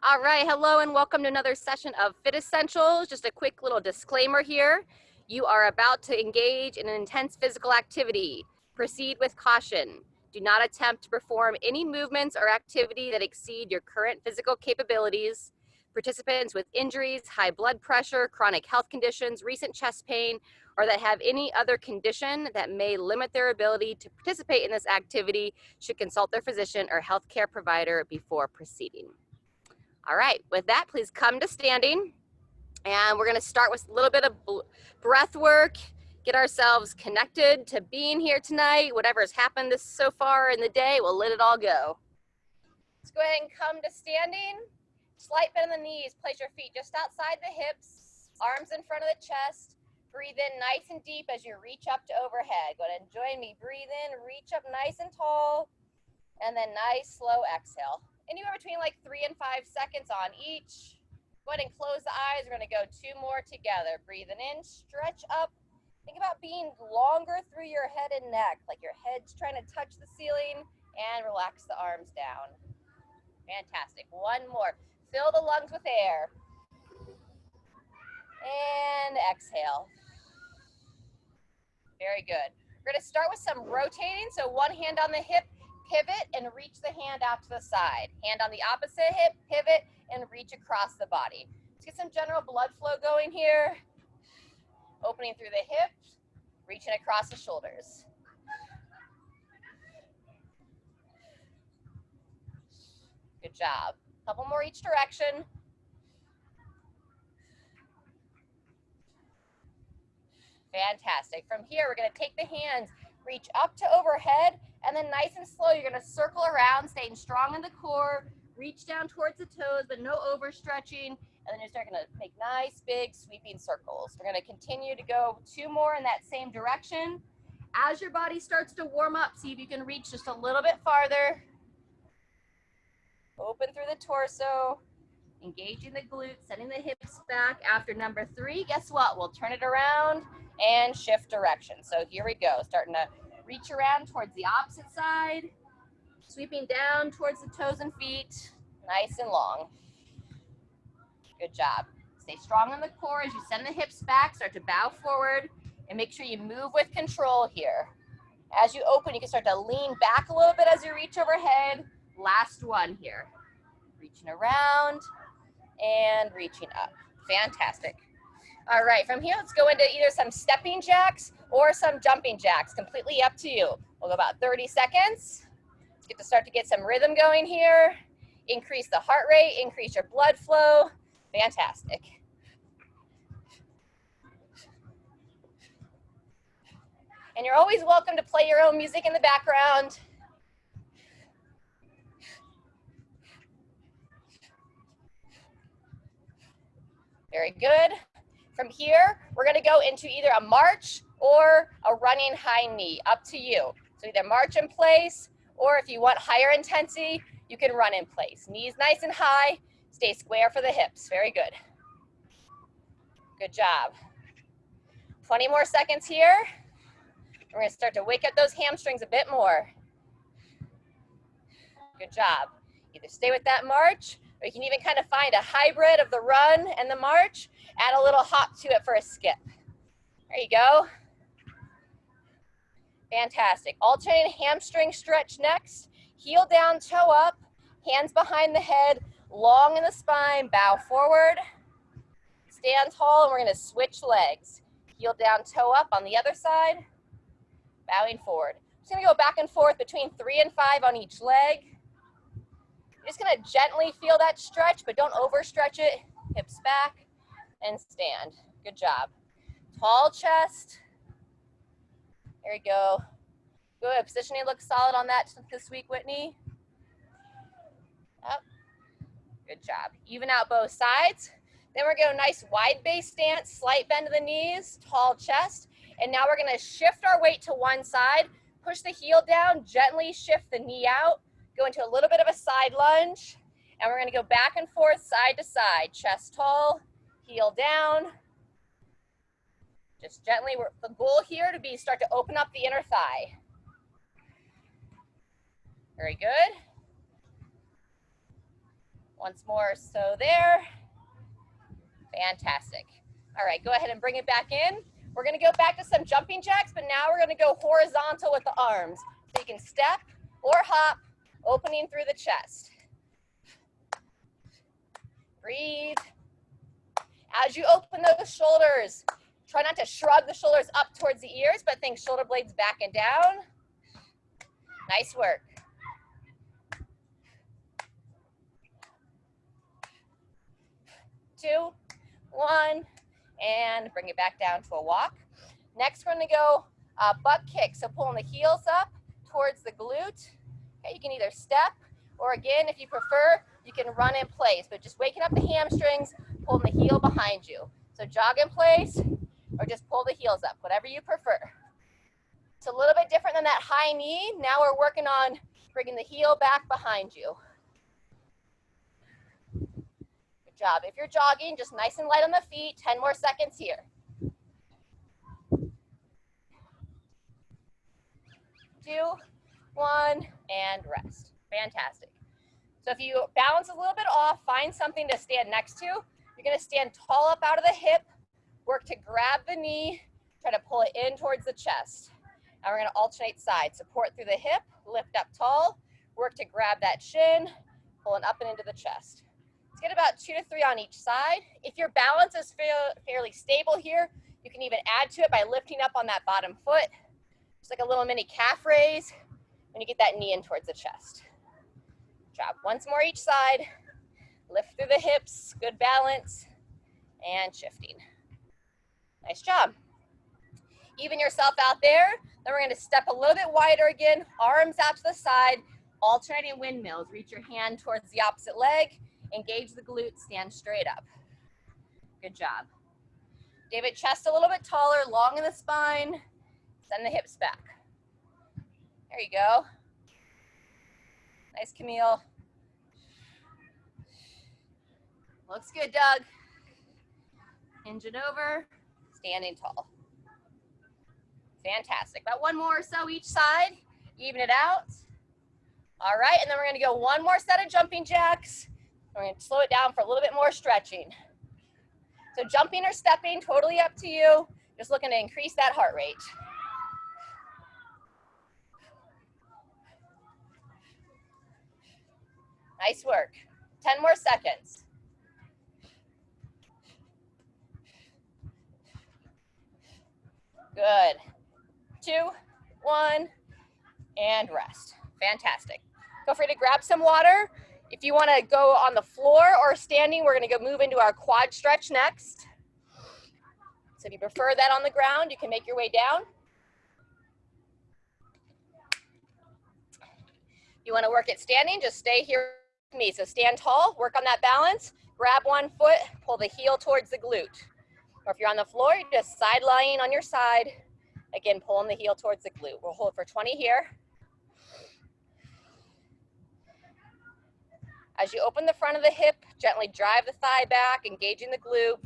All right, hello and welcome to another session of FitEssentials. Just a quick little disclaimer here. You are about to engage in an intense physical activity. Proceed with caution. Do not attempt to perform any movements or activity that exceed your current physical capabilities. Participants with injuries, high blood pressure, chronic health conditions, recent chest pain, or that have any other condition that may limit their ability to participate in this activity should consult their physician or healthcare provider before proceeding. All right, with that, please come to standing. And we're gonna start with a little bit of breath work, get ourselves connected to being here tonight. Whatever's happened so far in the day, we'll let it all go. Let's go ahead and come to standing. Slight bend in the knees, place your feet just outside the hips, arms in front of the chest. Breathe in nice and deep as you reach up to overhead. Go ahead and join me. Breathe in, reach up nice and tall, and then nice, slow exhale. Anywhere between like 3 and 5 seconds on each. Go ahead and close the eyes. We're gonna go 2 more together. Breathing in, stretch up. Think about being longer through your head and neck, like your head's trying to touch the ceiling, and relax the arms down. Fantastic. 1 more. Fill the lungs with air. And exhale. Very good. We're gonna start with some rotating. So one hand on the hip, pivot and reach the hand out to the side. Hand on the opposite hip, pivot and reach across the body. Let's get some general blood flow going here. Opening through the hips, reaching across the shoulders. Good job. Couple more each direction. Fantastic. From here, we're going to take the hands, reach up to overhead, and then nice and slow, you're going to circle around, staying strong in the core, reach down towards the toes, but no overstretching, and then you're starting to make nice, big, sweeping circles. We're going to continue to go 2 more in that same direction. As your body starts to warm up, see if you can reach just a little bit farther. Open through the torso, engaging the glutes, sending the hips back. After number 3, guess what? We'll turn it around and shift direction. So here we go, starting to reach around towards the opposite side, sweeping down towards the toes and feet, nice and long. Good job. Stay strong in the core as you send the hips back, start to bow forward, and make sure you move with control here. As you open, you can start to lean back a little bit as you reach overhead. Last one here. Reaching around and reaching up. Fantastic. All right, from here, let's go into either some stepping jacks or some jumping jacks. Completely up to you. We'll go about 30 seconds. Let's get to start to get some rhythm going here. Increase the heart rate, increase your blood flow. Fantastic. And you're always welcome to play your own music in the background. Very good. From here, we're gonna go into either a march or a running high knee, up to you. So either march in place, or if you want higher intensity, you can run in place. Knees nice and high, stay square for the hips. Very good. Good job. 20 more seconds here. We're gonna start to wake up those hamstrings a bit more. Good job. Either stay with that march, or you can even kind of find a hybrid of the run and the march, add a little hop to it for a skip. There you go. Fantastic. Alternating hamstring stretch next. Heel down, toe up, hands behind the head, long in the spine, bow forward. Stand tall, and we're gonna switch legs. Heel down, toe up on the other side, bowing forward. Just gonna go back and forth between 3 and 5 on each leg. You're just gonna gently feel that stretch, but don't overstretch it. Hips back and stand. Good job. Tall chest. There we go. Good. Positioning looks solid on that this week, Whitney. Up. Good job. Even out both sides. Then we're going to nice wide base stance, slight bend of the knees, tall chest. And now we're going to shift our weight to one side, push the heel down, gently shift the knee out, go into a little bit of a side lunge, and we're going to go back and forth, side to side, chest tall, heel down. Just gently, the goal here to be start to open up the inner thigh. Very good. Once more, so there. Fantastic. All right, go ahead and bring it back in. We're gonna go back to some jumping jacks, but now we're gonna go horizontal with the arms. So you can step or hop, opening through the chest. Breathe. As you open those shoulders, try not to shrug the shoulders up towards the ears, but think shoulder blades back and down. Nice work. 2, 1, and bring it back down to a walk. Next, we're gonna go butt kick. So pulling the heels up towards the glute. Okay, you can either step, or again, if you prefer, you can run in place, but just waking up the hamstrings, pulling the heel behind you. So jog in place, or just pull the heels up, whatever you prefer. It's a little bit different than that high knee. Now we're working on bringing the heel back behind you. Good job. If you're jogging, just nice and light on the feet. 10 more seconds here. 2, 1, and rest. Fantastic. So if you balance a little bit off, find something to stand next to. You're gonna stand tall up out of the hip, work to grab the knee, try to pull it in towards the chest. Now we're gonna alternate sides. Support through the hip, lift up tall, work to grab that shin, pulling up and into the chest. Let's get about 2 to 3 on each side. If your balance is fairly stable here, you can even add to it by lifting up on that bottom foot. Just like a little mini calf raise when you get that knee in towards the chest. Good job. Once more each side. Lift through the hips, good balance, and shifting. Nice job. Even yourself out there. Then we're gonna step a little bit wider again, arms out to the side, alternating windmills. Reach your hand towards the opposite leg, engage the glutes, stand straight up. Good job. David, chest a little bit taller, long in the spine, send the hips back. There you go. Nice, Camille. Looks good, Doug. Hinge it over, standing tall. Fantastic. About 1 more or so each side, even it out. All right, and then we're gonna go 1 more set of jumping jacks. We're gonna slow it down for a little bit more stretching. So jumping or stepping, totally up to you. Just looking to increase that heart rate. Nice work. 10 more seconds. Good. 2, 1, and rest. Fantastic. Feel free to grab some water. If you want to go on the floor or standing, we're going to go move into our quad stretch next. So if you prefer that on the ground, you can make your way down. If you want to work it standing, just stay here with me. So stand tall, work on that balance, grab 1 foot, pull the heel towards the glute. Or if you're on the floor, you're just side lying on your side. Again, pulling the heel towards the glute. We'll hold for 20 here. As you open the front of the hip, gently drive the thigh back, engaging the glute.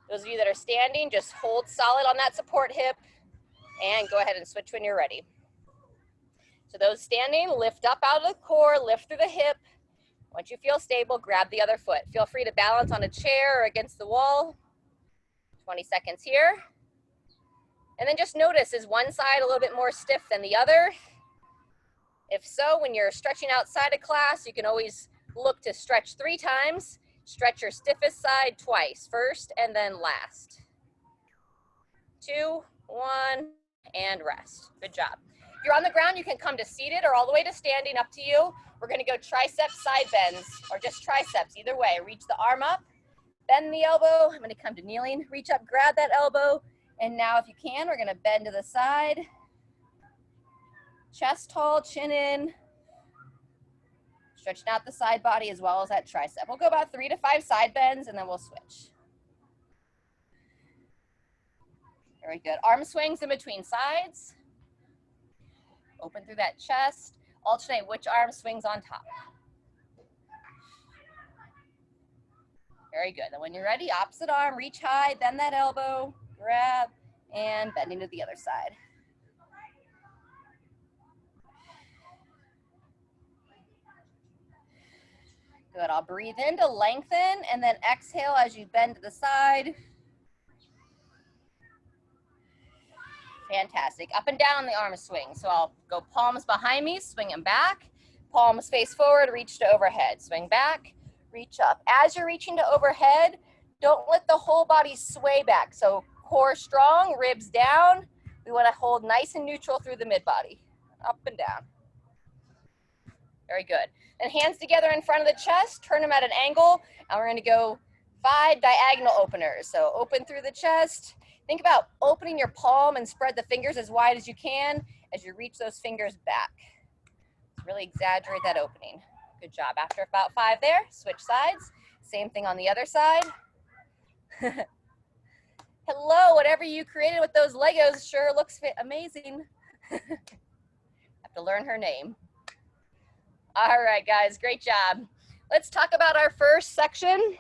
Those of you that are standing, just hold solid on that support hip and go ahead and switch when you're ready. So those standing, lift up out of the core, lift through the hip. Once you feel stable, grab the other foot. Feel free to balance on a chair or against the wall. 20 seconds here. And then just notice, is one side a little bit more stiff than the other? If so, when you're stretching outside of class, you can always look to stretch 3 times. Stretch your stiffest side twice, first and then last. 2, 1, and rest. Good job. If you're on the ground, you can come to seated or all the way to standing, up to you. We're gonna go tricep side bends, or just triceps, either way. Reach the arm up, bend the elbow. I'm gonna come to kneeling, reach up, grab that elbow. And now if you can, we're gonna bend to the side. Chest tall, chin in. Stretching out the side body as well as that tricep. We'll go about 3 to 5 side bends and then we'll switch. Very good. Arm swings in between sides. Open through that chest. Alternate which arm swings on top. Very good. Then when you're ready, opposite arm, reach high, bend that elbow, grab, and bending to the other side. Good, I'll breathe in to lengthen and then exhale as you bend to the side. Fantastic. Up and down on the arm swing. So I'll go palms behind me, swing them back. Palms face forward, reach to overhead. Swing back, reach up. As you're reaching to overhead, don't let the whole body sway back. So core strong, ribs down. We want to hold nice and neutral through the mid-body. Up and down. Very good. And hands together in front of the chest, turn them at an angle, and we're going to go 5 diagonal openers. So open through the chest. Think about opening your palm and spread the fingers as wide as you can as you reach those fingers back. Really exaggerate that opening. Good job. After about 5 there, switch sides. Same thing on the other side. Hello, whatever you created with those Legos sure looks amazing. Have to learn her name. All right, guys, great job. Let's talk about our first section.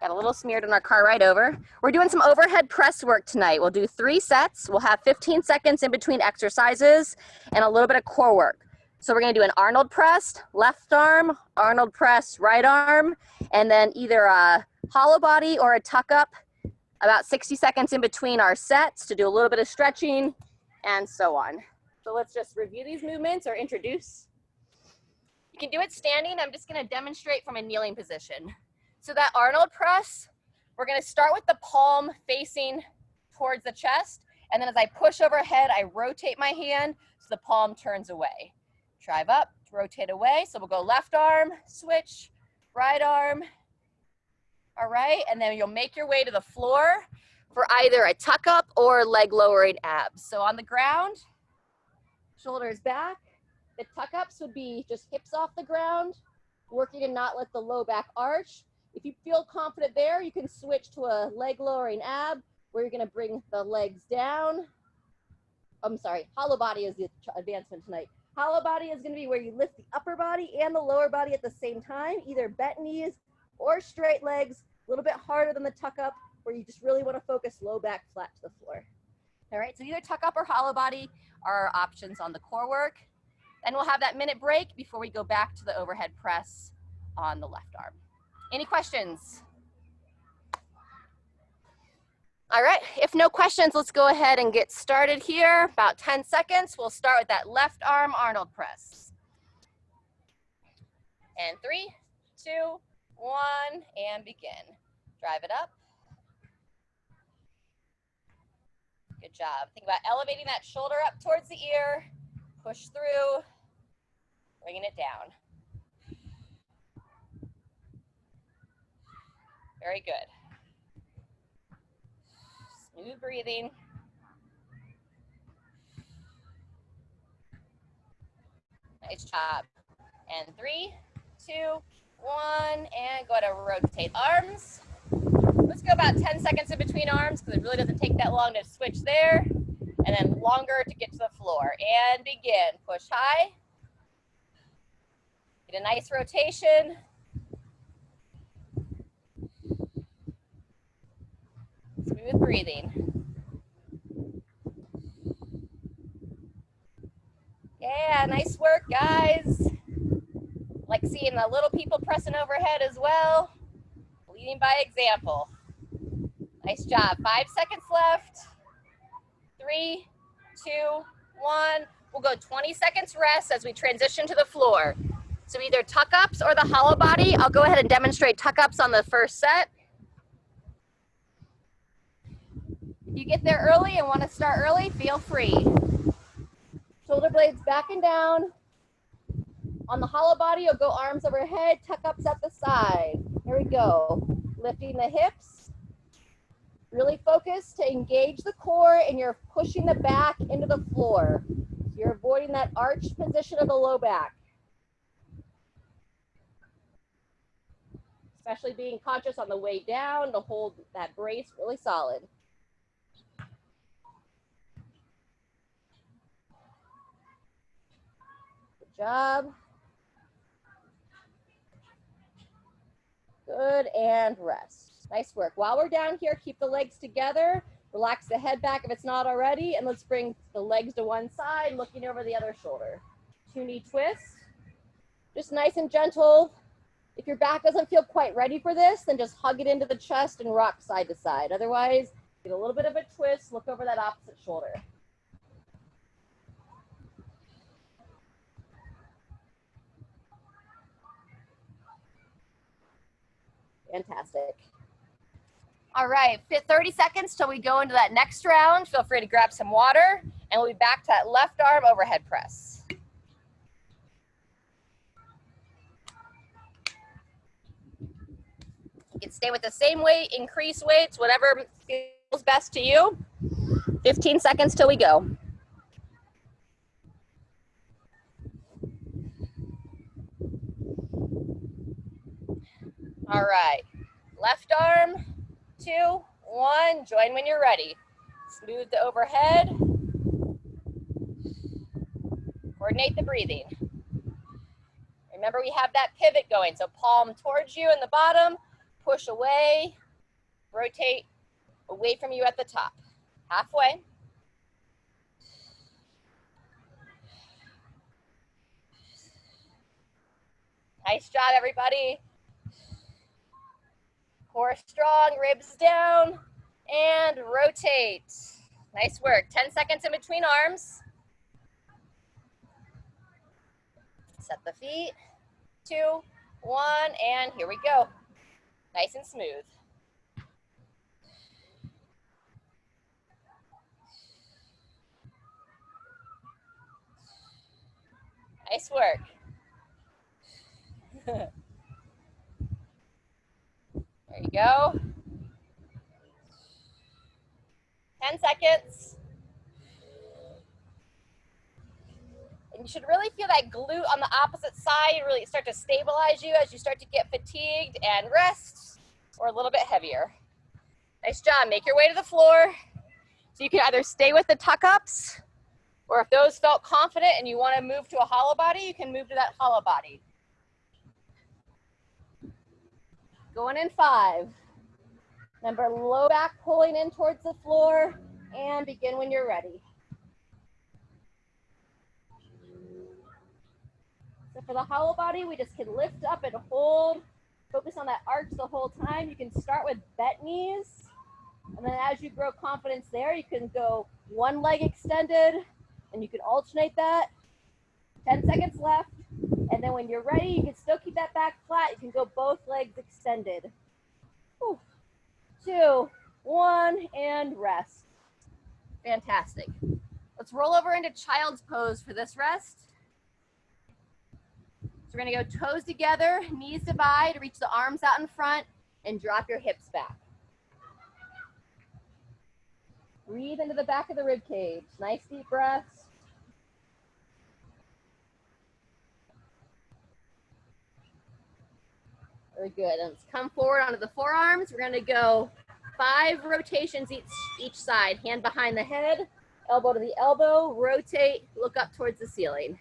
Got a little smeared in our car ride over. We're doing some overhead press work tonight. We'll do 3 sets. We'll have 15 seconds in between exercises and a little bit of core work. So we're gonna do an Arnold press, left arm, Arnold press, right arm, and then either a hollow body or a tuck up, about 60 seconds in between our sets to do a little bit of stretching and so on. So let's just review these movements or introduce. You can do it standing. I'm just gonna demonstrate from a kneeling position. So that Arnold press, we're gonna start with the palm facing towards the chest, and then as I push overhead, I rotate my hand so the palm turns away. Drive up, rotate away. So we'll go left arm, switch, right arm. All right, and then you'll make your way to the floor for either a tuck up or leg lowering abs. So on the ground, shoulders back. The tuck ups would be just hips off the ground, working to not let the low back arch. If you feel confident there, you can switch to a leg lowering ab where you're gonna bring the legs down. I'm sorry, hollow body is the advancement tonight. Hollow body is gonna be where you lift the upper body and the lower body at the same time, either bent knees or straight legs, a little bit harder than the tuck up where you just really wanna focus low back flat to the floor. All right, so either tuck up or hollow body are our options on the core work. Then we'll have that minute break before we go back to the overhead press on the left arm. Any questions? All right, if no questions, let's go ahead and get started here. About 10 seconds. We'll start with that left arm Arnold press. And 3, 2, 1, and begin. Drive it up. Good job. Think about elevating that shoulder up towards the ear. Push through, bringing it down. Very good. Smooth breathing. Nice job. And 3, 2, 1, and go ahead and rotate arms. Let's go about 10 seconds in between arms because it really doesn't take that long to switch there. And then longer to get to the floor. And begin. Push high. Get a nice rotation. Smooth breathing. Yeah, nice work, guys. Like seeing the little people pressing overhead as well. Leading by example. Nice job. 5 seconds left. 3, 2, 1. We'll go 20 seconds rest as we transition to the floor. So either tuck ups or the hollow body. I'll go ahead and demonstrate tuck ups on the first set. If you get there early and want to start early, feel free. Shoulder blades back and down. On the hollow body, you'll go arms overhead, tuck ups at the side. Here we go. Lifting the hips. Really focus to engage the core and you're pushing the back into the floor. So you're avoiding that arched position of the low back. Especially being conscious on the way down to hold that brace really solid. Good job. Good, and rest. Nice work. While we're down here, keep the legs together. Relax the head back if it's not already, and let's bring the legs to one side, looking over the other shoulder. 2 knee twist. Just nice and gentle. If your back doesn't feel quite ready for this, then just hug it into the chest and rock side to side. Otherwise, get a little bit of a twist, look over that opposite shoulder. Fantastic. All right, 30 seconds till we go into that next round. Feel free to grab some water, and we'll be back to that left arm overhead press. You can stay with the same weight, increase weights, whatever feels best to you. 15 seconds till we go. All right, left arm, 2, 1, join when you're ready. Smooth the overhead. Coordinate the breathing. Remember, we have that pivot going, so palm towards you in the bottom, push away, rotate away from you at the top. Halfway. Nice job, everybody. Core strong, ribs down, and rotate. Nice work. 10 seconds in between arms. Set the feet. 2, 1, and here we go. Nice and smooth. Nice work. There you go. 10 seconds. And you should really feel that glute on the opposite side really start to stabilize you as you start to get fatigued and rest, or a little bit heavier. Nice job. Make your way to the floor. So you can either stay with the tuck-ups, or if those felt confident and you want to move to a hollow body, you can move to that hollow body. Going in 5. Remember, low back pulling in towards the floor, and begin when you're ready. So for the hollow body, we just can lift up and hold. Focus on that arch the whole time. You can start with bent knees. And then as you grow confidence there, you can go one leg extended, and you can alternate that. 10 seconds left. And then when you're ready, you can still keep that back flat. You can go both legs extended. 2, 1, and rest. Fantastic. Let's roll over into child's pose for this rest. So we're gonna go toes together, knees divide, reach the arms out in front, and drop your hips back. Breathe into the back of the rib cage. Nice deep breaths. Very good. And let's come forward onto the forearms. We're gonna go 5 rotations each side. Hand behind the head, elbow to the elbow, rotate, look up towards the ceiling.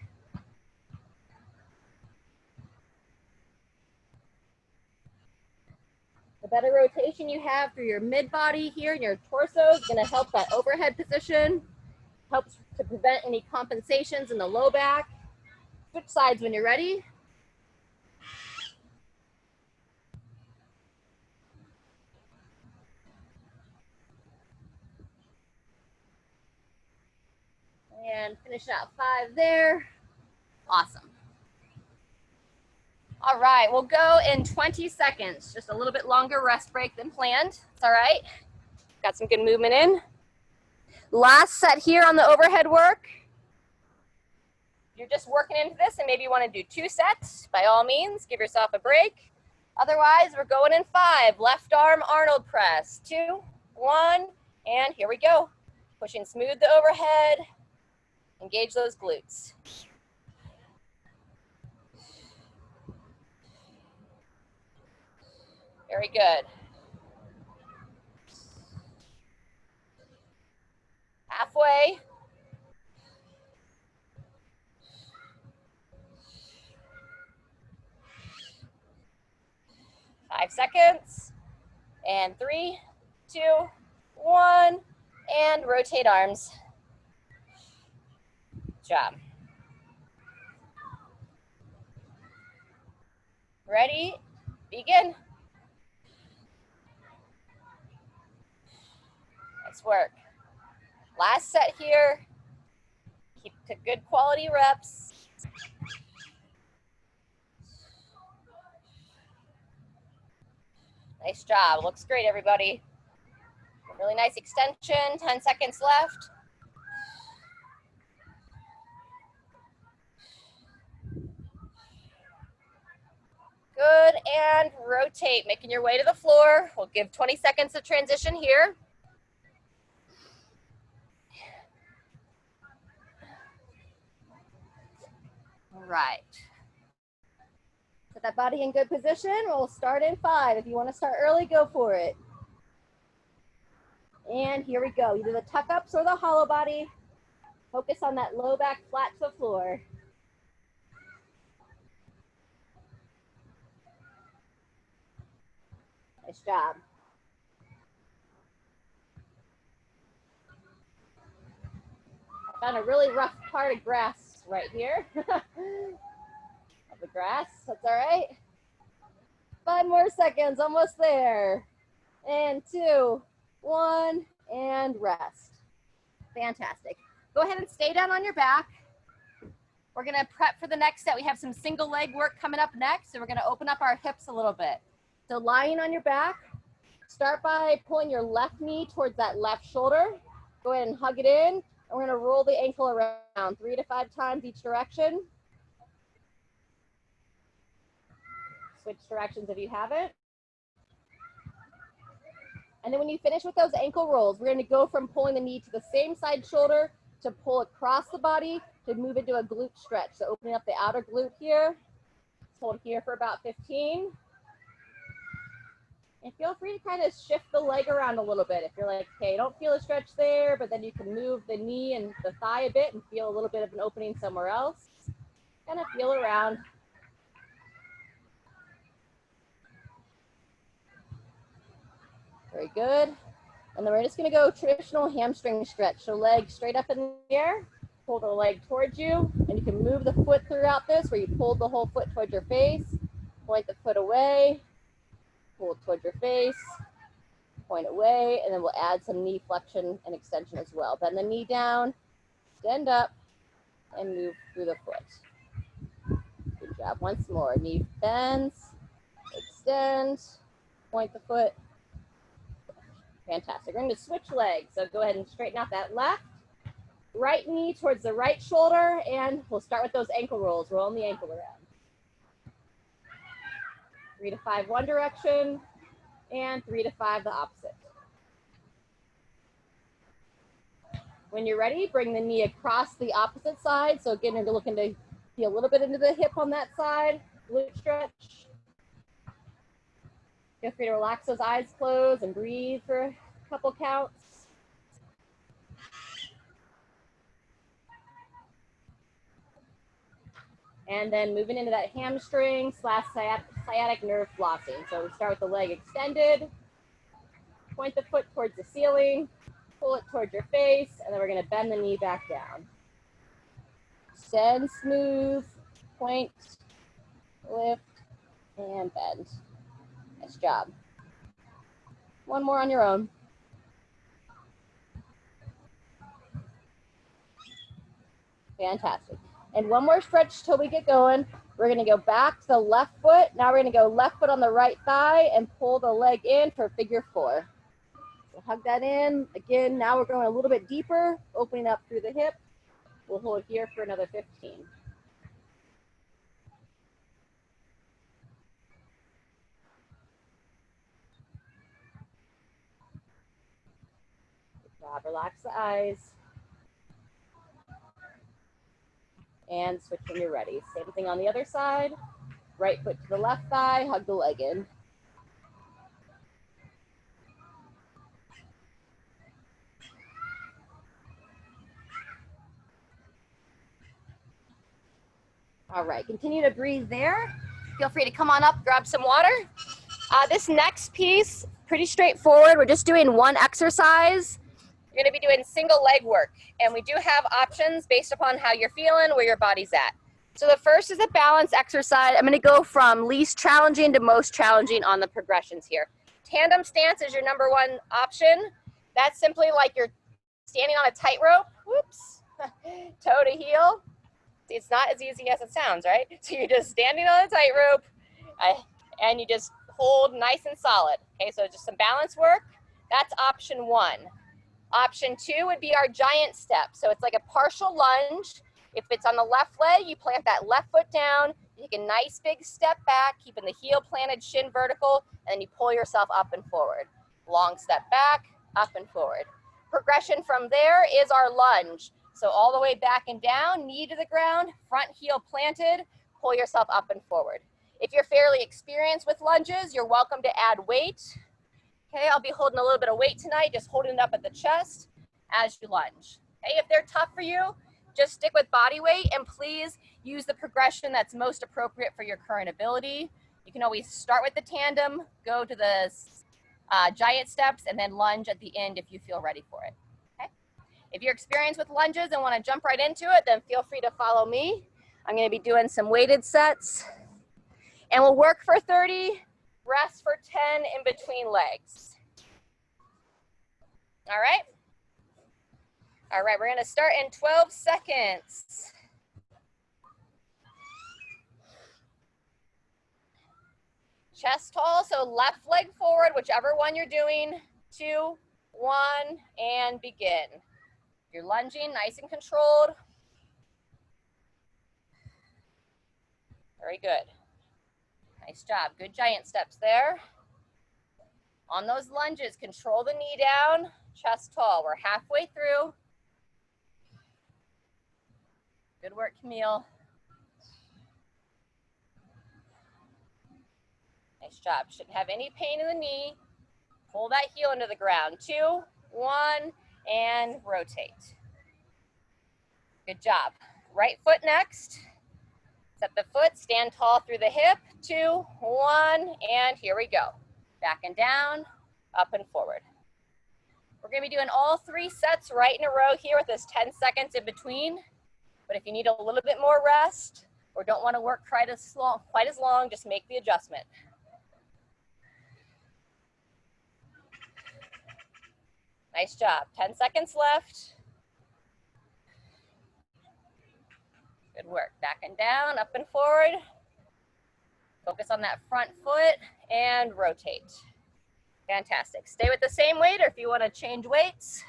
The better rotation you have through your mid body here and your torso is going to help that overhead position, helps to prevent any compensations in the low back. Switch sides when you're ready. And finish out 5 there. Awesome. All right, we'll go in 20 seconds, just a little bit longer rest break than planned. It's all right. Got some good movement in. Last set here on the overhead work. You're just working into this and maybe you want to do 2 sets. By all means, give yourself a break. Otherwise, we're going in 5. Left arm Arnold press. 2, 1, and here we go. Pushing smooth the overhead. Engage those glutes. Very good. Halfway. Five seconds. And 3, 2, 1. And rotate arms. Good job. Ready? Begin. Nice work. Last set here. Keep to good quality reps. Nice job. Looks great, everybody. Really nice extension. 10 seconds left. Good, and rotate, making your way to the floor. We'll give 20 seconds of transition here. All right. Put that body in good position. We'll start in 5. If you want to start early, go for it. And here we go. Either the tuck ups or the hollow body. Focus on that low back flat to the floor. Nice job. I found a really rough part of grass right here. Of the grass, that's all right. 5 more seconds, almost there. And 2, 1, and rest. Fantastic. Go ahead and stay down on your back. We're gonna prep for the next set. We have some single leg work coming up next, so we're gonna open up our hips a little bit. So lying on your back, start by pulling your left knee towards that left shoulder. Go ahead and hug it in, and we're gonna roll the ankle around 3 to 5 times each direction. Switch directions if you haven't. And then when you finish with those ankle rolls, we're gonna go from pulling the knee to the same side shoulder to pull across the body to move into a glute stretch. So opening up the outer glute here. Hold here for about 15. And feel free to kind of shift the leg around a little bit. If you're like, okay, I don't feel a stretch there, but then you can move the knee and the thigh a bit and feel a little bit of an opening somewhere else. Kind of feel around. Very good. And then we're just gonna go traditional hamstring stretch. So leg straight up in the air, pull the leg towards you, and you can move the foot throughout this where you pulled the whole foot towards your face, point the foot away, pull it towards your face, point away, and then we'll add some knee flexion and extension as well. Bend the knee down, extend up, and move through the foot. Good job. Once more. Knee bends, extend, point the foot. Fantastic. We're going to switch legs. So go ahead and straighten out that left. Right knee towards the right shoulder, and we'll start with those ankle rolls. Rolling the ankle around. 3 to 5 one direction, and 3 to 5 the opposite. When you're ready, bring the knee across the opposite side. So again, you're looking to feel a little bit into the hip on that side. Glute stretch. Feel free to relax those eyes closed and breathe for a couple counts. And then moving into that hamstring / sciatic nerve flossing. So we start with the leg extended, point the foot towards the ceiling, pull it towards your face, and then we're gonna bend the knee back down. Extend, smooth, point, lift, and bend. Nice job. One more on your own. Fantastic. And one more stretch till we get going. We're gonna go back to the left foot. Now we're gonna go left foot on the right thigh and pull the leg in for figure 4. So hug that in. Again, now we're going a little bit deeper, opening up through the hip. We'll hold here for another 15. Good job. Relax the eyes. And switch when you're ready. Same thing on the other side. Right foot to the left thigh, hug the leg in. All right, continue to breathe there. Feel free to come on up, grab some water. This next piece, pretty straightforward. We're just doing one exercise. You're gonna be doing single leg work, and we do have options based upon how you're feeling, where your body's at. So the first is a balance exercise. I'm gonna go from least challenging to most challenging on the progressions here. Tandem stance is your number one option. That's simply like you're standing on a tightrope, whoops, toe to heel. It's not as easy as it sounds, right? So you're just standing on a tightrope and you just hold nice and solid. Okay, so just some balance work. That's option one. Option two would be our giant step. So it's like a partial lunge. If it's on the left leg, you plant that left foot down, you take a nice big step back, keeping the heel planted, shin vertical, and then you pull yourself up and forward. Long step back, up and forward. Progression from there is our lunge. So all the way back and down, knee to the ground, front heel planted, pull yourself up and forward. If you're fairly experienced with lunges, you're welcome to add weight. Okay, I'll be holding a little bit of weight tonight, just holding it up at the chest as you lunge. Okay, if they're tough for you, just stick with body weight and please use the progression that's most appropriate for your current ability. You can always start with the tandem, go to the giant steps, and then lunge at the end if you feel ready for it. Okay? If you're experienced with lunges and want to jump right into it, then feel free to follow me. I'm going to be doing some weighted sets. And we'll work for 30, rest for 10 in between legs. All right? All right, we're going to start in 12 seconds. Chest tall, so left leg forward, whichever one you're doing. 2, 1, and begin. You're lunging, nice and controlled. Very good. Nice job. Good giant steps there. On those lunges, control the knee down, chest tall. We're halfway through. Good work, Camille. Nice job. Shouldn't have any pain in the knee. Pull that heel into the ground. 2, 1, and rotate. Good job. Right foot next. Set the foot, stand tall through the hip. 2, 1, and here we go. Back and down, up and forward. We're going to be doing all 3 sets right in a row here with this 10 seconds in between. But if you need a little bit more rest or don't want to work quite as long, just make the adjustment. Nice job. 10 seconds left. Good work. Back and down, up and forward. Focus on that front foot and rotate. Fantastic. Stay with the same weight, or if you want to change weights,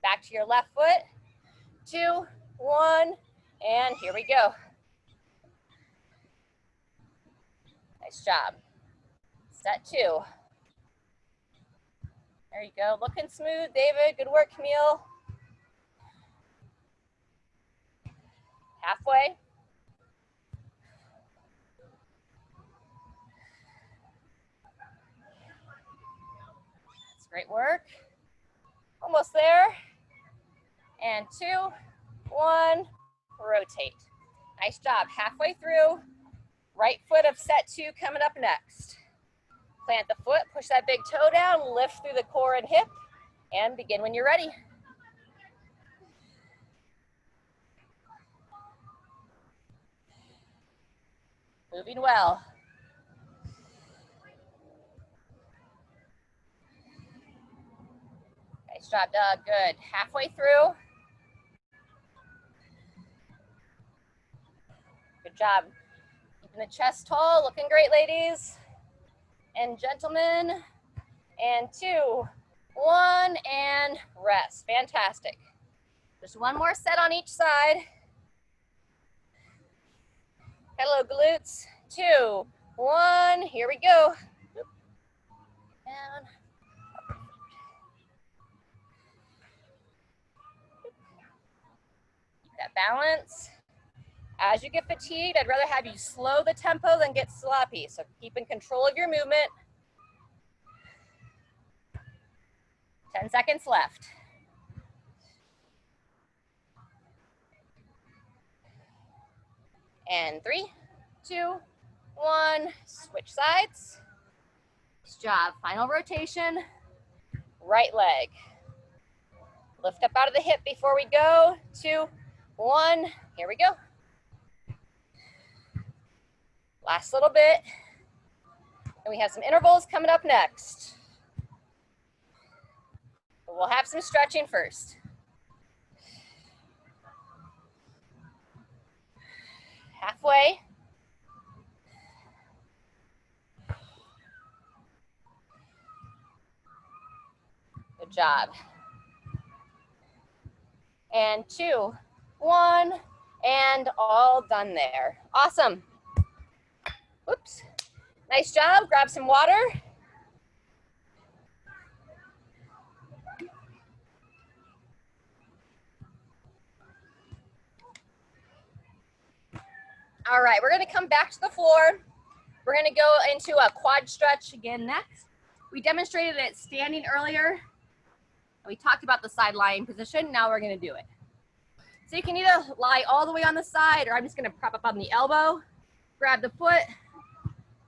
back to your left foot. 2, 1, and here we go. Nice job. Set 2. There you go. Looking smooth, David. Good work, Camille. Halfway. That's great work. Almost there. And 2, 1, rotate. Nice job. Halfway through. Right foot of set 2 coming up next. Plant the foot, push that big toe down, lift through the core and hip, and begin when you're ready. Moving well. Nice job, Doug. Good. Halfway through. Good job. Keeping the chest tall. Looking great, ladies and gentlemen. And 2, 1, and rest. Fantastic. Just one more set on each side. Hello, glutes. 2, 1, here we go. Down. Keep that balance. As you get fatigued, I'd rather have you slow the tempo than get sloppy. So keep in control of your movement. 10 seconds left. And 3, 2, 1, switch sides. Nice job. Final rotation. Right leg. Lift up out of the hip before we go. 2, 1, here we go. Last little bit. And we have some intervals coming up next. But we'll have some stretching first. Halfway. Good job. And 2, 1, and all done there. Awesome. Whoops. Nice job. Grab some water. All right, we're going to come back to the floor. We're going to go into a quad stretch again next. We demonstrated it standing earlier. We talked about the side lying position. Now we're going to do it. So you can either lie all the way on the side, or I'm just going to prop up on the elbow, grab the foot,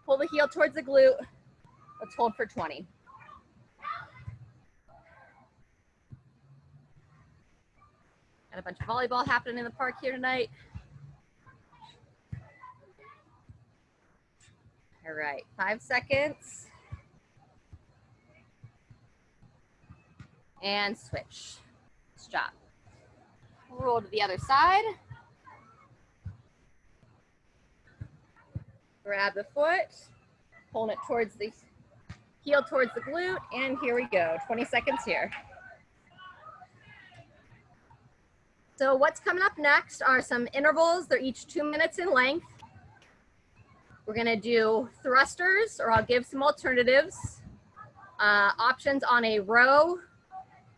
pull the heel towards the glute. Let's hold for 20. Got a bunch of volleyball happening in the park here tonight. All right, 5 seconds. And switch. Stop. Roll to the other side. Grab the foot, pulling it towards the heel towards the glute, and here we go. 20 seconds here. So what's coming up next are some intervals. They're each 2 minutes in length. We're gonna do thrusters, or I'll give some alternatives. Options on a row,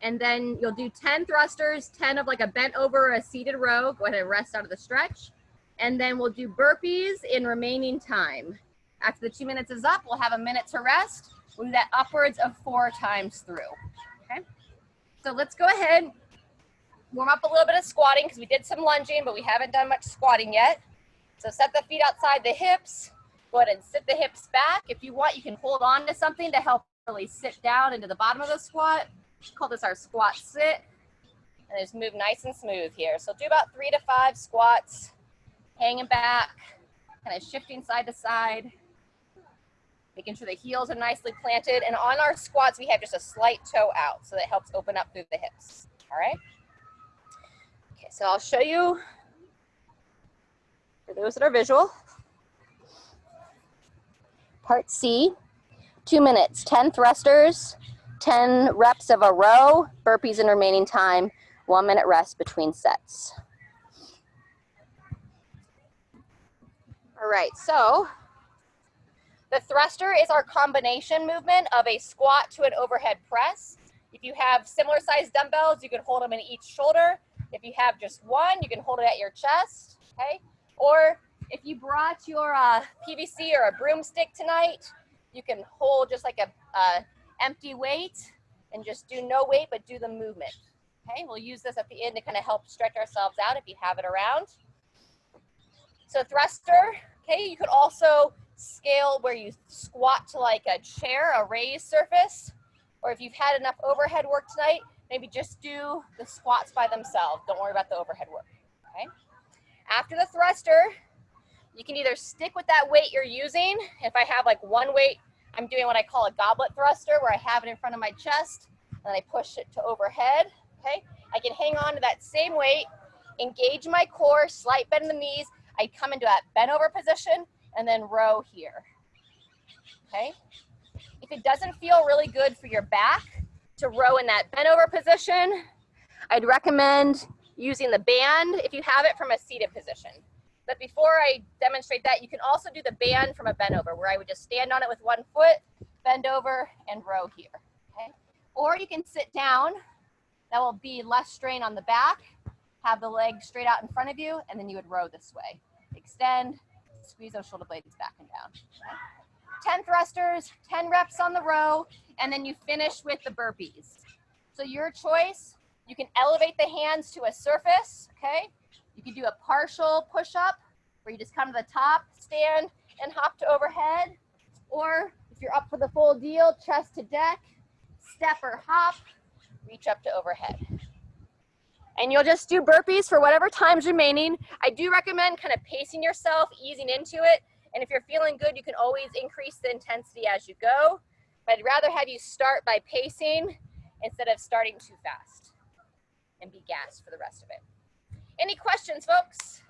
and then you'll do 10 thrusters, 10 of like a bent over, a seated row. Go ahead and rest out of the stretch. And then we'll do burpees in remaining time. After the 2 minutes is up, we'll have a minute to rest. We'll do that upwards of 4 times through, okay? So let's go ahead, warm up a little bit of squatting, because we did some lunging, but we haven't done much squatting yet. So set the feet outside the hips. Go ahead and sit the hips back. If you want, you can hold on to something to help really sit down into the bottom of the squat. We call this our squat sit. And just move nice and smooth here. So do about 3 to 5 squats, hanging back, kind of shifting side to side, making sure the heels are nicely planted. And on our squats, we have just a slight toe out, so that helps open up through the hips, all right? Okay, so I'll show you, for those that are visual. Part C, 2 minutes, 10 thrusters, 10 reps of a row, burpees in remaining time, 1 minute rest between sets. All right, so the thruster is our combination movement of a squat to an overhead press. If you have similar sized dumbbells, you can hold them in each shoulder. If you have just one, you can hold it at your chest, okay? Or if you brought your PVC or a broomstick tonight, you can hold just like a empty weight and just do no weight, but do the movement, okay? We'll use this at the end to kind of help stretch ourselves out if you have it around. So thruster, okay, you could also scale where you squat to like a chair, a raised surface, or if you've had enough overhead work tonight, maybe just do the squats by themselves. Don't worry about the overhead work, okay? After the thruster, you can either stick with that weight you're using. If I have like one weight, I'm doing what I call a goblet thruster, where I have it in front of my chest and I push it to overhead, okay? I can hang on to that same weight, engage my core, slight bend in the knees. I come into that bent over position and then row here, okay? If it doesn't feel really good for your back to row in that bent over position, I'd recommend using the band if you have it from a seated position. But before I demonstrate that, you can also do the band from a bent over, where I would just stand on it with one foot, bend over, and row here, okay? Or you can sit down. That will be less strain on the back. Have the legs straight out in front of you, and then you would row this way. Extend, squeeze those shoulder blades back and down. Okay? 10 thrusters, 10 reps on the row, and then you finish with the burpees. So your choice, you can elevate the hands to a surface, okay? You can do a partial push-up, where you just come to the top, stand, and hop to overhead. Or if you're up for the full deal, chest to deck, step or hop, reach up to overhead. And you'll just do burpees for whatever time's remaining. I do recommend kind of pacing yourself, easing into it, And if you're feeling good, you can always increase the intensity as you go. But I'd rather have you start by pacing instead of starting too fast and be gassed for the rest of it. Any questions, folks?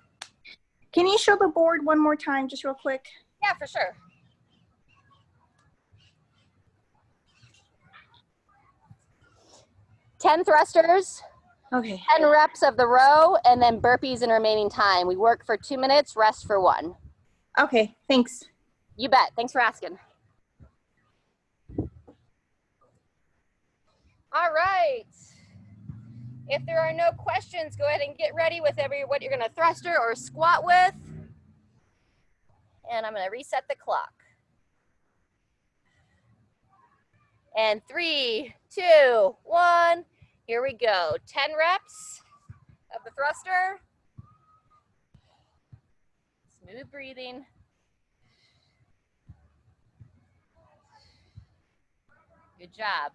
Can you show the board one more time, just real quick? Yeah, for sure. Ten thrusters, Okay. 10 reps of the row, and then burpees in remaining time. We work for 2 minutes, rest for 1. Okay, thanks. You bet. Thanks for asking. All right. If there are no questions, go ahead and get ready with what you're going to thruster or squat with. And I'm going to reset the clock. And 3, 2, 1. Here we go. 10 reps of the thruster. Smooth breathing. Good job.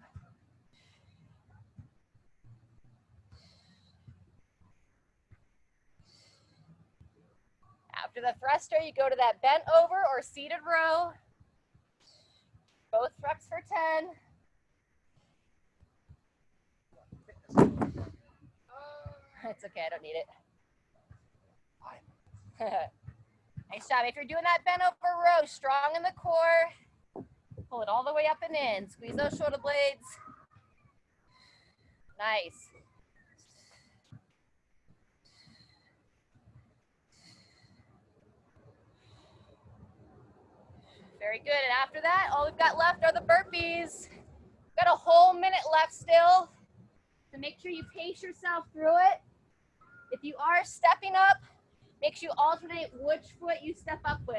After the thruster, you go to that bent over or seated row. Both reps for 10. It's okay, I don't need it. Nice job. If you're doing that bent over row, strong in the core, pull it all the way up and in. Squeeze those shoulder blades. Nice. Very good. And after that, all we've got left are the burpees. We've got a whole minute left still. So make sure you pace yourself through it. If you are stepping up, make sure you alternate which foot you step up with.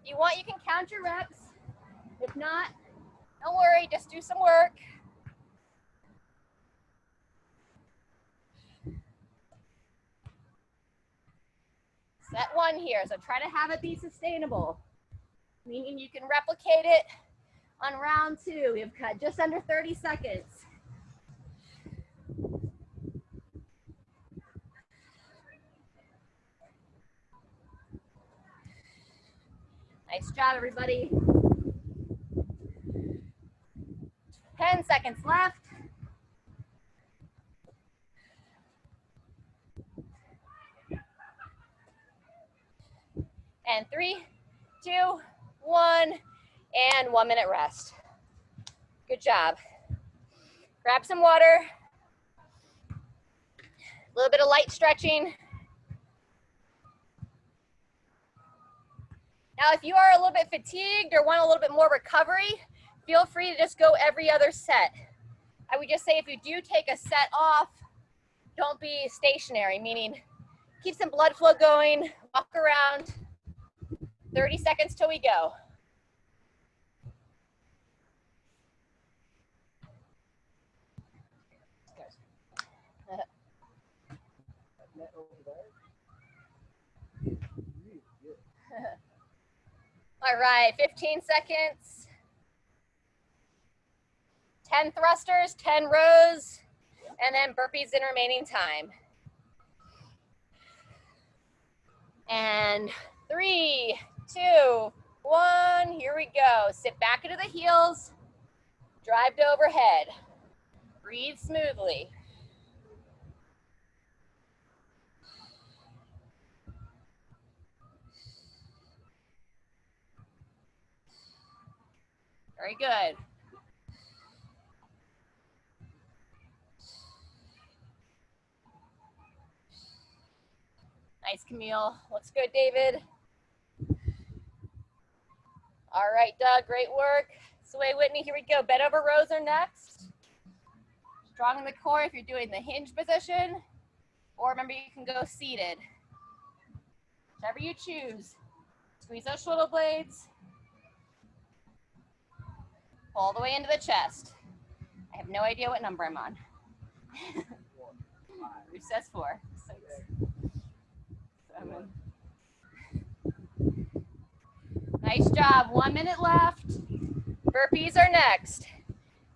If you want, you can count your reps. If not, don't worry, just do some work. Set 1 here, so try to have it be sustainable, meaning you can replicate it on round 2. We've got just under 30 seconds. Nice job, everybody. 10 seconds left. And 3, 2, 1, and 1 minute rest. Good job. Grab some water. A little bit of light stretching. Now, if you are a little bit fatigued or want a little bit more recovery, feel free to just go every other set. I would just say if you do take a set off, don't be stationary, meaning keep some blood flow going, walk around. 30 seconds till we go. All right, 15 seconds. 10 thrusters, 10 rows, and then burpees in remaining time. And 3, 2, 1, here we go. Sit back into the heels, drive to overhead. Breathe smoothly. Very good. Nice, Camille. Looks good, David. All right, Doug, great work. Sway, Whitney, here we go. Bent over rows are next. Strong in the core if you're doing the hinge position, or remember you can go seated. Whichever you choose. Squeeze those shoulder blades. Pull all the way into the chest. I have no idea what number I'm on. Who says 4? 6, 7. Nice job. 1 minute left. Burpees are next.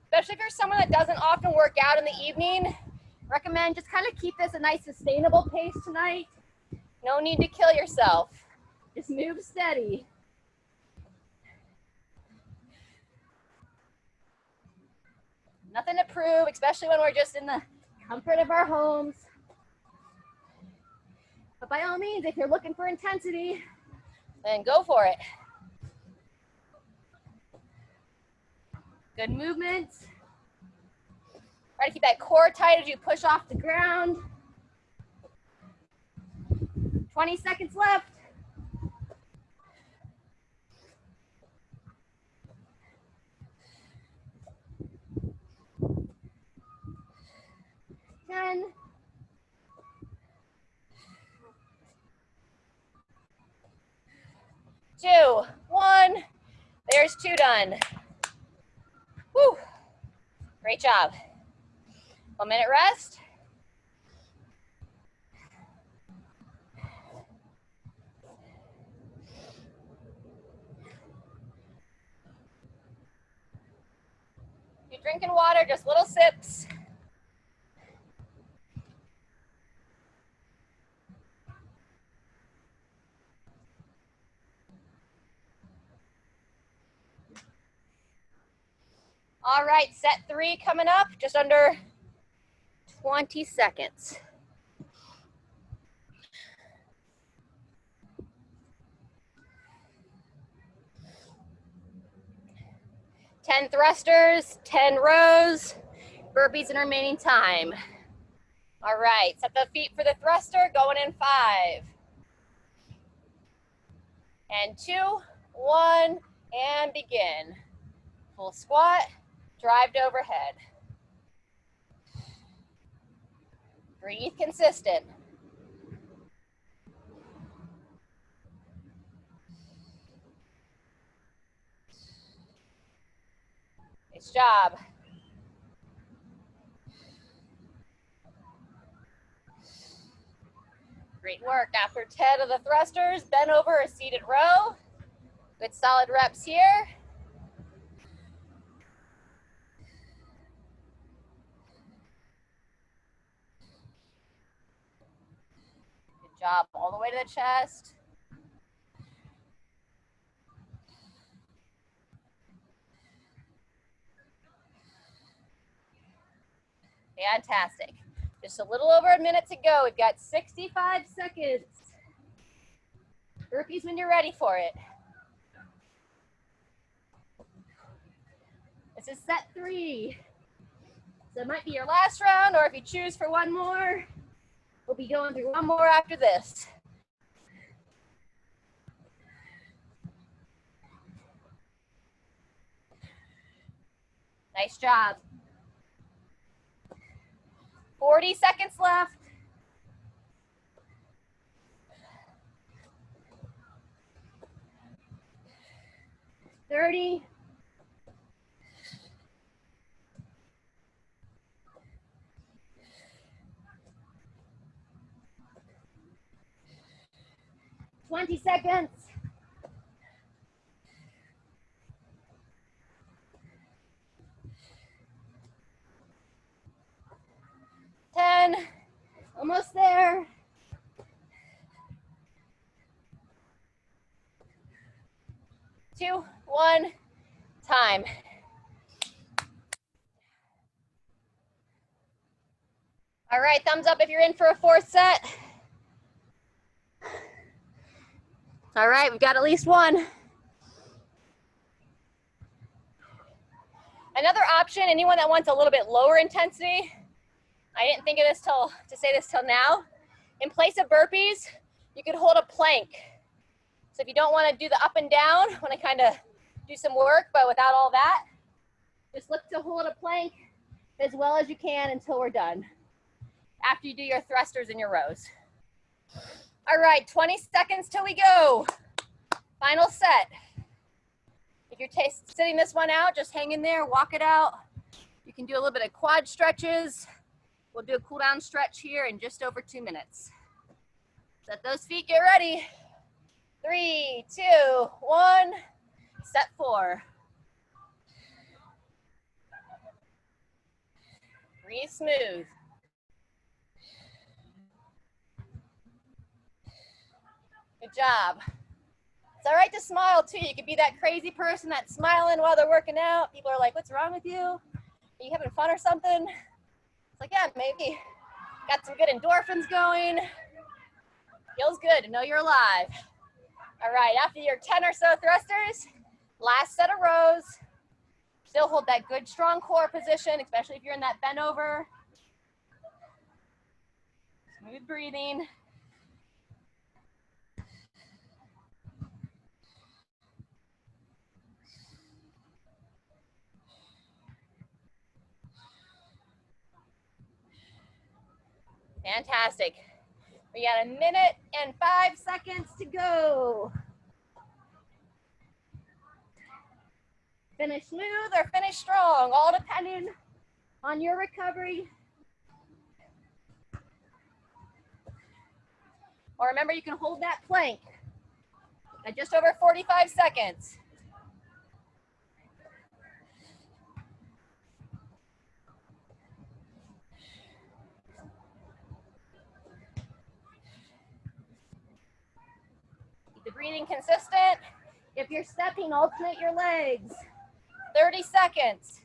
Especially if you're someone that doesn't often work out in the evening, Recommend just kind of keep this a nice sustainable pace tonight. No need to kill yourself. Just move steady. Nothing to prove, especially when we're just in the comfort of our homes. But by all means, if you're looking for intensity, then go for it. Good movement. Try to keep that core tight as you push off the ground. 20 seconds left. 10. 2, 1. There's 2 done. Whew. Great job. 1 minute rest. If you're drinking water, just little sips. All right, set 3 coming up, just under 20 seconds. 10 thrusters, 10 rows, burpees in remaining time. All right, set the feet for the thruster, going in 5. And 2, 1, and begin. Full squat, drive to overhead. Breathe consistent. Nice job. Great work. After 10 of the thrusters, bend over a seated row. Good solid reps here. Good job all the way to the chest. Fantastic. Just a little over a minute to go. We've got 65 seconds. Burpees when you're ready for it. This is set 3. So it might be your last round, or if you choose for one more, we'll be going through one more after this. Nice job. 40 seconds left. 30. 20 seconds. 10. Almost there. 2, 1, time. All right, thumbs up if you're in for a 4th set. All right, we've got at least one. Another option, anyone that wants a little bit lower intensity, I didn't think of this to say this till now. In place of burpees, you could hold a plank. So if you don't want to do the up and down, want to kind of do some work, but without all that, just look to hold a plank as well as you can until we're done. After you do your thrusters and your rows. All right, 20 seconds till we go. Final set. If you're sitting this one out, just hang in there, walk it out. You can do a little bit of quad stretches. We'll do a cool down stretch here in just over 2 minutes. Set those feet, get ready. 3, 2, 1, set 4. Breathe smooth. Good job. It's all right to smile too. You could be that crazy person that's smiling while they're working out. People are like, what's wrong with you? Are you having fun or something? It's like, yeah, maybe. Got some good endorphins going. Feels good to know you're alive. All right, after your 10 or so thrusters, last set of rows. Still hold that good, strong core position, especially if you're in that bent over. Smooth breathing. Fantastic. We got 1 minute and 5 seconds to go. Finish smooth or finish strong, all depending on your recovery. Or remember, you can hold that plank at just over 45 seconds. Keep the breathing consistent. If you're stepping, alternate your legs. 30 seconds.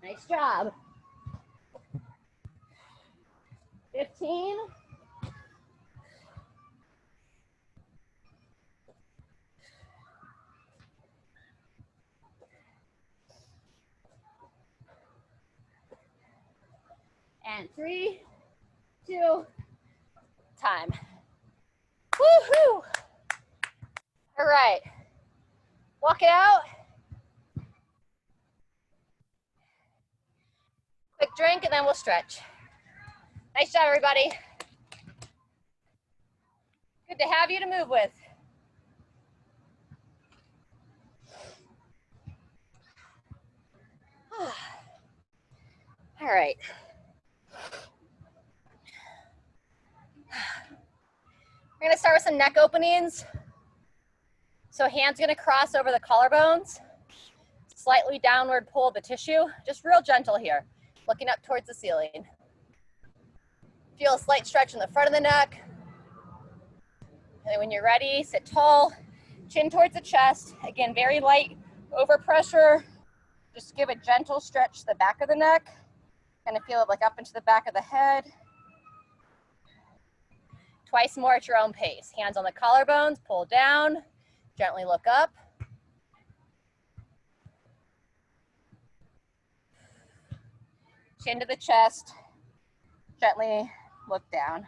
Nice job. 15. And 3, 2, time. Woohoo! All right. Walk it out. Quick drink and then we'll stretch. Nice job, everybody. Good to have you to move with. All right. We're gonna start with some neck openings. So hands gonna cross over the collarbones. Slightly downward pull the tissue. Just real gentle here. Looking up towards the ceiling. Feel a slight stretch in the front of the neck. And then when you're ready, sit tall, chin towards the chest. Again, very light overpressure. Just give a gentle stretch to the back of the neck. Kind of feel it like up into the back of the head. Twice more at your own pace. Hands on the collarbones, pull down, gently look up. Chin to the chest, gently look down.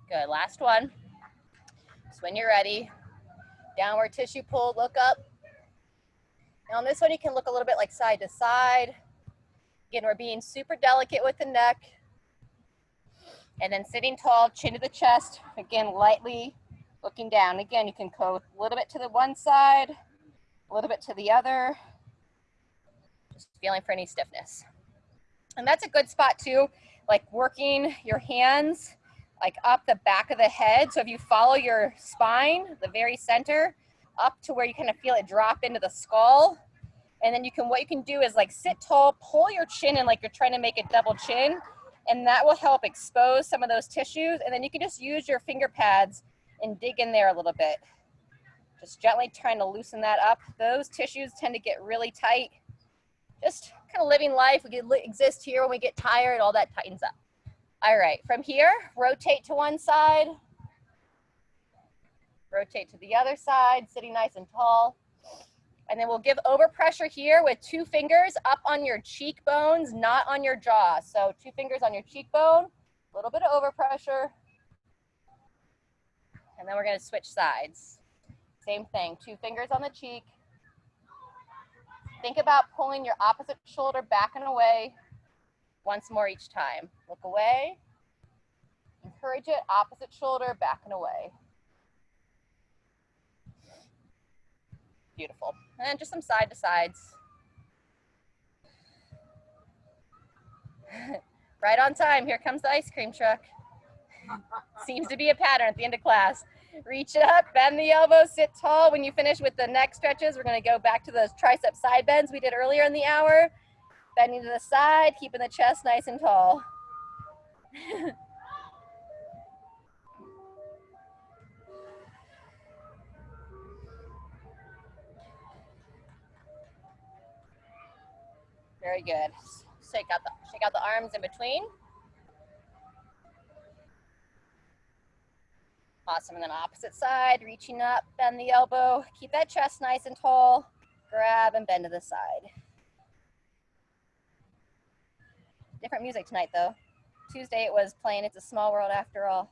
Good, last one. So when you're ready, downward tissue pull, look up. Now on this one, you can look a little bit like side to side. Again, we're being super delicate with the neck. And then sitting tall, chin to the chest. Again, lightly looking down. Again, you can go a little bit to the one side, a little bit to the other. Just feeling for any stiffness. And that's a good spot too, like working your hands like up the back of the head. So if you follow your spine, the very center, up to where you kind of feel it drop into the skull. And then what you can do is like sit tall, pull your chin in like you're trying to make a double chin. And that will help expose some of those tissues. And then you can just use your finger pads and dig in there a little bit. Just gently trying to loosen that up. Those tissues tend to get really tight. Just kind of living life. We can exist here when we get tired, all that tightens up. All right, from here, rotate to one side. Rotate to the other side, sitting nice and tall. And then we'll give overpressure here with 2 fingers up on your cheekbones, not on your jaw. So 2 fingers on your cheekbone, a little bit of overpressure. And then we're gonna switch sides. Same thing, 2 fingers on the cheek. Think about pulling your opposite shoulder back and away once more each time. Look away, encourage it, opposite shoulder back and away. Beautiful. And then just some side to sides. Right on time, here comes the ice cream truck. Seems to be a pattern at the end of class. Reach up, bend the elbows, sit tall. When you finish with the neck stretches, we're gonna go back to those tricep side bends we did earlier in the hour. Bending to the side, keeping the chest nice and tall. Very good. Shake out the arms in between. Awesome, and then opposite side, reaching up, bend the elbow, keep that chest nice and tall, grab and bend to the side. Different music tonight though. Tuesday it was playing It's a Small World After All.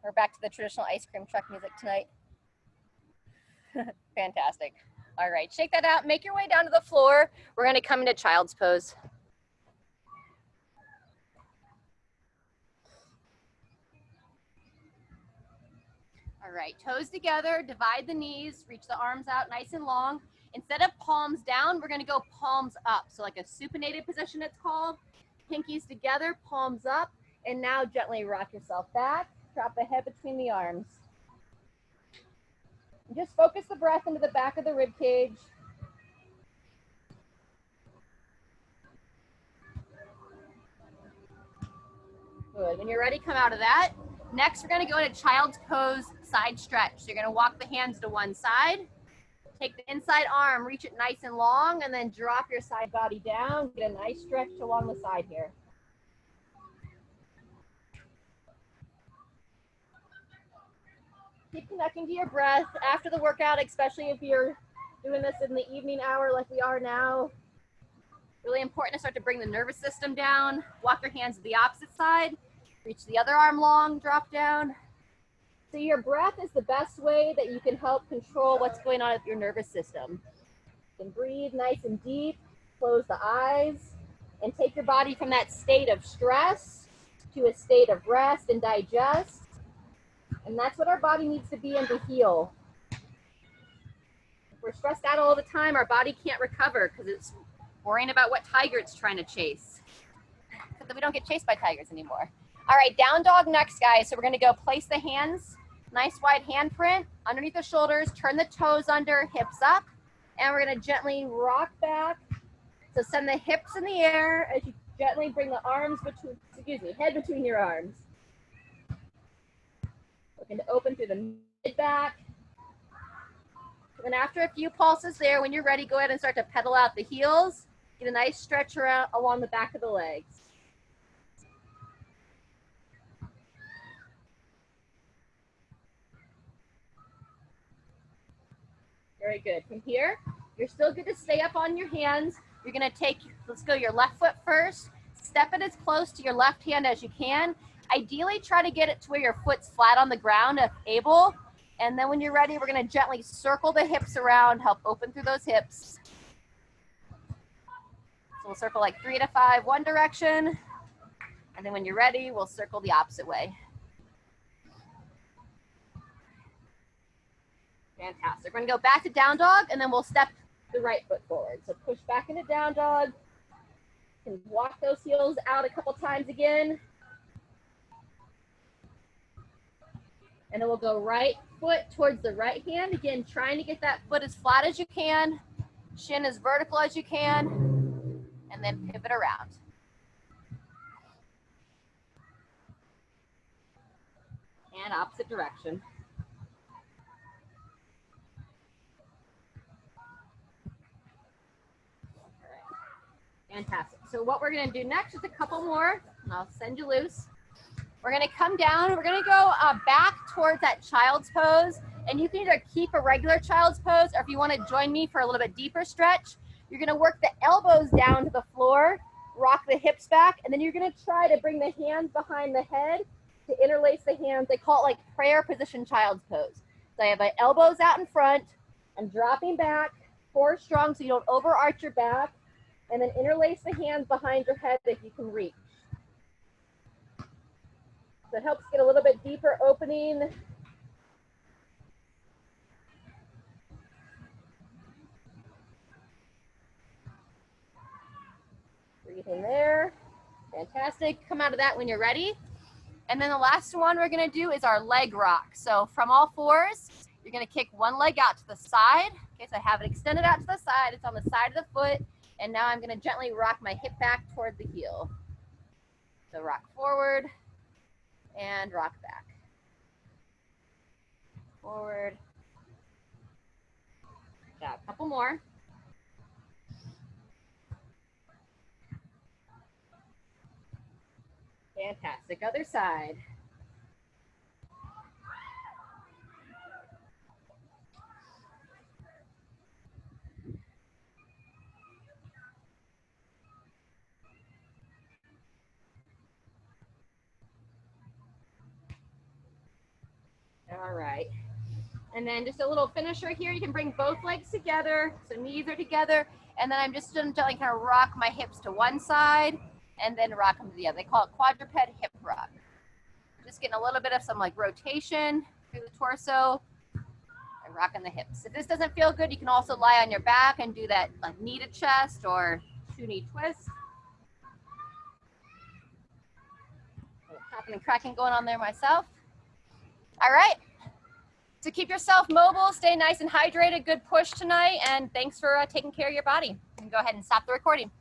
We're back to the traditional ice cream truck music tonight. Fantastic. All right, shake that out, make your way down to the floor. We're gonna come into child's pose. All right, toes together, divide the knees, reach the arms out nice and long. Instead of palms down, we're gonna go palms up. So like a supinated position it's called. Pinkies together, palms up, and now gently rock yourself back. Drop the head between the arms. And just focus the breath into the back of the rib cage. Good, when you're ready, come out of that. Next, we're gonna go into child's pose side stretch. So you're gonna walk the hands to one side, take the inside arm, reach it nice and long, and then drop your side body down. Get a nice stretch along the side here. Keep connecting to your breath after the workout, especially if you're doing this in the evening hour like we are now. Really important to start to bring the nervous system down. Walk your hands to the opposite side. Reach the other arm long, drop down. So your breath is the best way that you can help control what's going on with your nervous system. You can breathe nice and deep, close the eyes, and take your body from that state of stress to a state of rest and digest. And that's what our body needs to be in to heal. If we're stressed out all the time, our body can't recover because it's worrying about what tiger it's trying to chase. But we don't get chased by tigers anymore. All right, down dog next, guys. So we're gonna go place the hands, nice wide handprint underneath the shoulders, turn the toes under, hips up, and we're gonna gently rock back. So send the hips in the air as you gently bring the arms between, head between your arms. Looking to open through the mid back. And then after a few pulses there, when you're ready, go ahead and start to pedal out the heels. Get a nice stretch around along the back of the legs. Very good. From here, you're still good to stay up on your hands. You're gonna take, let's go your left foot first. Step it as close to your left hand as you can. Ideally, try to get it to where your foot's flat on the ground if able. And then when you're ready, we're gonna gently circle the hips around, help open through those hips. So we'll circle like 3 to 5 one direction. And then when you're ready, we'll circle the opposite way. Fantastic. We're gonna go back to down dog and then we'll step the right foot forward. So push back into down dog. You can walk those heels out a couple times again. And then we'll go right foot towards the right hand. Again, trying to get that foot as flat as you can, shin as vertical as you can, and then pivot around. And opposite direction. Fantastic. So what we're gonna do next is a couple more, and I'll send you loose. We're gonna come down, we're gonna go back towards that child's pose, and you can either keep a regular child's pose, or if you wanna join me for a little bit deeper stretch, you're gonna work the elbows down to the floor, rock the hips back, and then you're gonna try to bring the hands behind the head to interlace the hands. They call it like prayer position child's pose. So I have my elbows out in front, I'm dropping back, core strong so you don't overarch your back, and then interlace the hands behind your head if you can reach. So it helps get a little bit deeper opening. Breathe in there. Fantastic. Come out of that when you're ready. And then the last one we're gonna do is our leg rock. So from all fours, you're gonna kick one leg out to the side. Okay, so I have it extended out to the side. It's on the side of the foot. And now I'm gonna gently rock my hip back toward the heel. So rock forward and rock back. Forward. Got a couple more. Fantastic. Other side. All right. And then just a little finisher here. You can bring both legs together. So knees are together. And then I'm just going to gently kind of rock my hips to one side and then rock them to the other. They call it quadruped hip rock. Just getting a little bit of some like rotation through the torso and rocking the hips. If this doesn't feel good, you can also lie on your back and do that like knee to chest or 2-knee twist. Popping and cracking going on there myself. All right. So keep yourself mobile, stay nice and hydrated, good push tonight, and thanks for taking care of your body. You can go ahead and stop the recording.